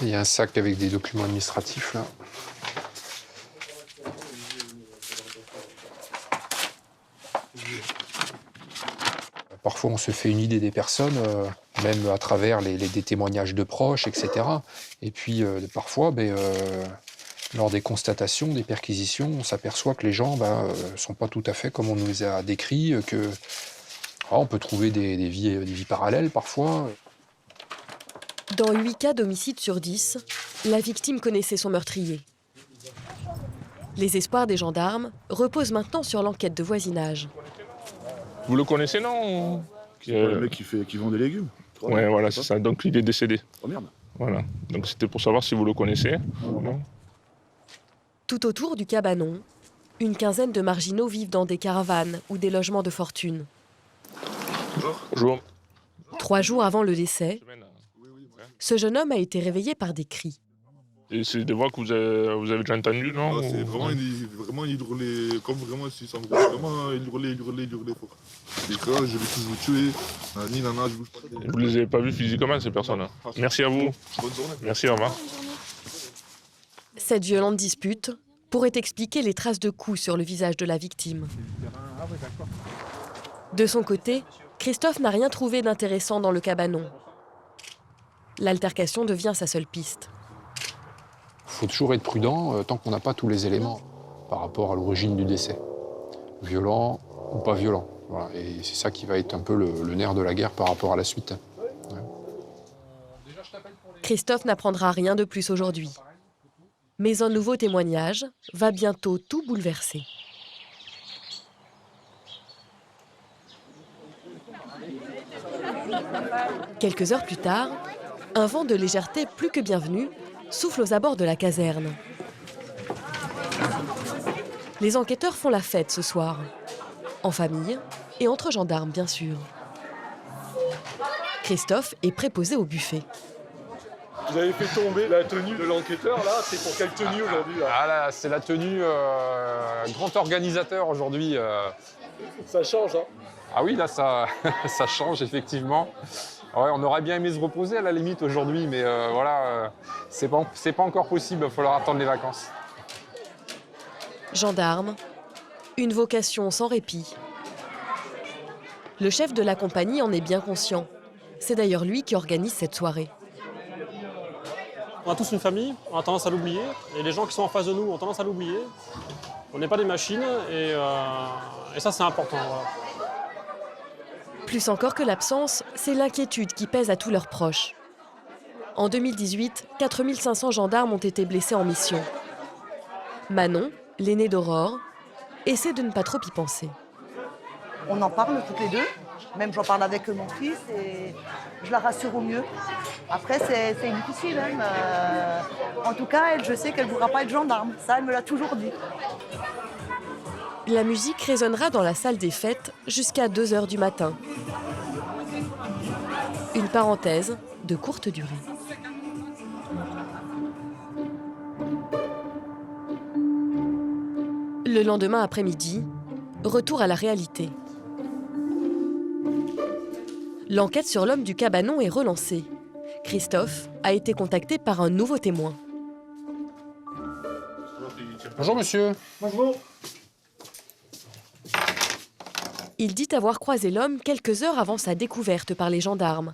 Il y a un sac avec des documents administratifs, là. Parfois, on se fait une idée des personnes, même à travers des témoignages de proches, etc. Et puis, parfois, lors des constatations, des perquisitions, on s'aperçoit que les gens ne sont pas tout à fait comme on nous les a décrits, on peut trouver des vies parallèles, parfois. Dans 8 cas d'homicide sur 10, la victime connaissait son meurtrier. Les espoirs des gendarmes reposent maintenant sur l'enquête de voisinage. Vous le connaissez, non? Le mec qui vend des légumes. Ouais, voilà, c'est ça. Donc il est décédé. Oh merde. Voilà. Donc c'était pour savoir si vous le connaissez. Non. Tout autour du cabanon, une quinzaine de marginaux vivent dans des caravanes ou des logements de fortune. Bonjour. 3 jours avant le décès, ce jeune homme a été réveillé par des cris. Et c'est des voix que vous avez déjà entendues, non? C'est vraiment il hurlait, comme vraiment si ça me vraiment il hurlait fort. Des cris, je vais tous vous tuer, nana, je bouge pas. Vous les avez pas vus physiquement, ces personnes? Merci à vous. Bonne journée. Merci, au revoir. Cette violente dispute pourrait expliquer les traces de coups sur le visage de la victime. De son côté, Christophe n'a rien trouvé d'intéressant dans le cabanon. L'altercation devient sa seule piste. Il faut toujours être prudent tant qu'on n'a pas tous les éléments par rapport à l'origine du décès. Violent ou pas violent. Voilà. Et c'est ça qui va être un peu le nerf de la guerre par rapport à la suite. Ouais. Christophe n'apprendra rien de plus aujourd'hui. Mais un nouveau témoignage va bientôt tout bouleverser. Quelques heures plus tard, un vent de légèreté plus que bienvenu souffle aux abords de la caserne. Les enquêteurs font la fête ce soir, en famille et entre gendarmes bien sûr. Christophe est préposé au buffet. Vous avez fait tomber la tenue de l'enquêteur, là. C'est pour quelle tenue aujourd'hui là? Ah là, c'est la tenue grand organisateur aujourd'hui. Ça change, hein? Ah oui, là, ça, ça change, effectivement. Ouais, on aurait bien aimé se reposer, à la limite, aujourd'hui, mais voilà, c'est pas encore possible, il va falloir attendre les vacances. Gendarme, une vocation sans répit. Le chef de la compagnie en est bien conscient. C'est d'ailleurs lui qui organise cette soirée. On a tous une famille, on a tendance à l'oublier, et les gens qui sont en face de nous ont tendance à l'oublier. On n'est pas des machines, et ça c'est important. Voilà. Plus encore que l'absence, c'est l'inquiétude qui pèse à tous leurs proches. En 2018, 4500 gendarmes ont été blessés en mission. Manon, l'aînée d'Aurore, essaie de ne pas trop y penser. On en parle toutes les deux, même j'en parle avec mon fils et je la rassure au mieux. Après c'est difficile, hein, en tout cas elle, je sais qu'elle ne voudra pas être gendarme, ça elle me l'a toujours dit. La musique résonnera dans la salle des fêtes jusqu'à 2h du matin. Une parenthèse de courte durée. Le lendemain après-midi, retour à la réalité. L'enquête sur l'homme du cabanon est relancée. Christophe a été contacté par un nouveau témoin. Bonjour monsieur. Bonjour. Il dit avoir croisé l'homme quelques heures avant sa découverte par les gendarmes.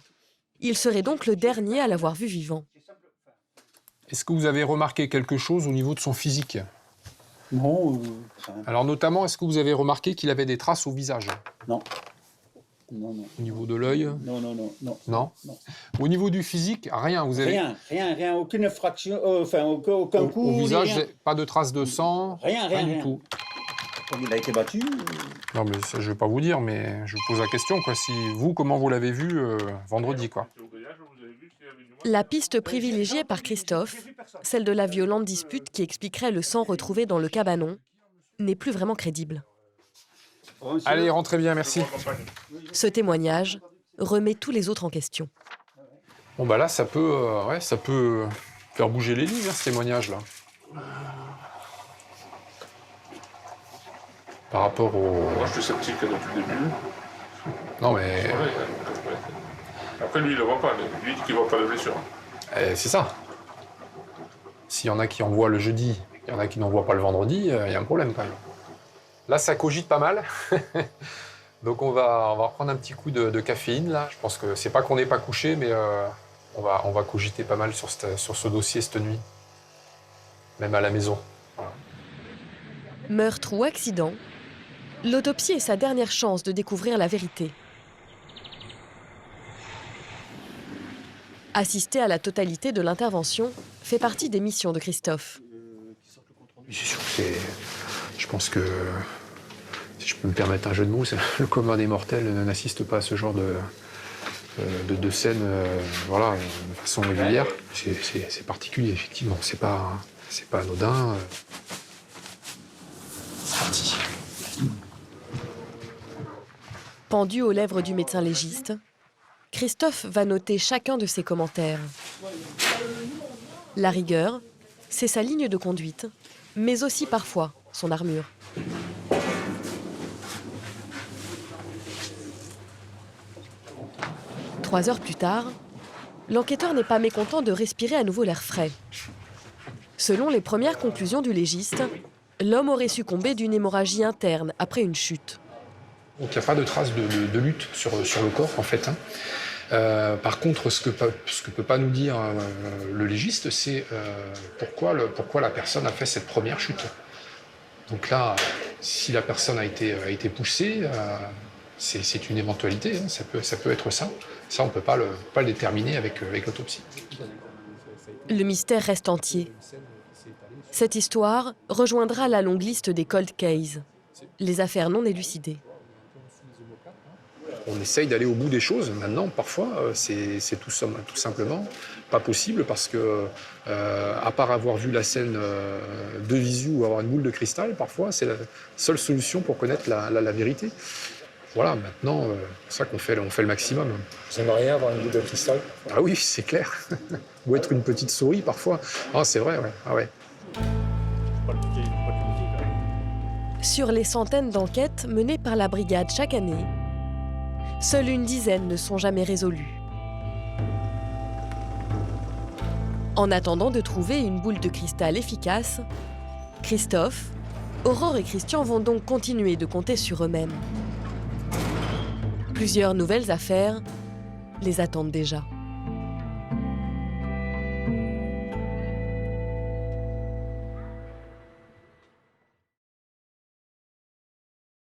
Il serait donc le dernier à l'avoir vu vivant. Est-ce que vous avez remarqué quelque chose au niveau de son physique? Non. Alors notamment, est-ce que vous avez remarqué qu'il avait des traces au visage? Non. Non, non. Au niveau de l'œil? Non, non, non, non. Non. Non. Au niveau du physique, rien. Vous avez... Rien, aucune fraction, aucun coup. Au visage, rien. pas de traces de sang? Rien du tout. Comme il a été battu. Non, mais ça, je vais pas vous dire, mais je vous pose la question, quoi. Si vous, comment vous l'avez vu vendredi, quoi? La piste privilégiée par Christophe, celle de la violente dispute qui expliquerait le sang retrouvé dans le cabanon, n'est plus vraiment crédible. Allez, rentrez bien, merci. Ce témoignage remet tous les autres en question. Bon, bah là, ça peut faire bouger les lignes, hein, ce témoignage-là. Par rapport au... Moi, je suis sceptique depuis le début. Non, mais... Après, lui, il ne le voit pas. Lui, il dit qu'il ne voit pas la blessure. C'est ça. S'il y en a qui en voient le jeudi, il y en a qui n'en voient pas le vendredi, il y a un problème, quand même. Là, ça cogite pas mal. Donc, on va reprendre un petit coup de caféine, là. Je pense que c'est pas qu'on n'est pas couché, mais on va cogiter pas mal sur ce dossier cette nuit. Même à la maison. Voilà. Meurtre ou accident, l'autopsie est sa dernière chance de découvrir la vérité. Assister à la totalité de l'intervention fait partie des missions de Christophe. C'est sûr que je pense que, si je peux me permettre un jeu de mots, le commun des mortels n'assiste pas à ce genre de scène voilà, de façon régulière. C'est particulier, effectivement. C'est pas anodin. C'est parti. Pendu aux lèvres du médecin légiste, Christophe va noter chacun de ses commentaires. La rigueur, c'est sa ligne de conduite, mais aussi parfois son armure. Trois heures plus tard, l'enquêteur n'est pas mécontent de respirer à nouveau l'air frais. Selon les premières conclusions du légiste, l'homme aurait succombé d'une hémorragie interne après une chute. Donc il n'y a pas de traces de lutte sur le corps, en fait. Par contre, ce que peut pas nous dire le légiste, c'est pourquoi la personne a fait cette première chute. Donc là, si la personne a été poussée, c'est une éventualité, hein, ça peut être ça. Ça, on ne peut pas le déterminer avec l'autopsie. Le mystère reste entier. Cette histoire rejoindra la longue liste des cold cases, les affaires non élucidées. On essaye d'aller au bout des choses. Maintenant, parfois, c'est tout simplement pas possible parce que, à part avoir vu la scène de visu ou avoir une boule de cristal, parfois, c'est la seule solution pour connaître la vérité. Voilà, maintenant, c'est ça qu'on fait, on fait le maximum. Vous aimeriez avoir une boule de cristal? Ah oui, c'est clair. Ou être une petite souris, parfois. Ah, c'est vrai, ouais. Ah ouais. Sur les centaines d'enquêtes menées par la brigade chaque année, seule une dizaine ne sont jamais résolues. En attendant de trouver une boule de cristal efficace, Christophe, Aurore et Christian vont donc continuer de compter sur eux-mêmes. Plusieurs nouvelles affaires les attendent déjà.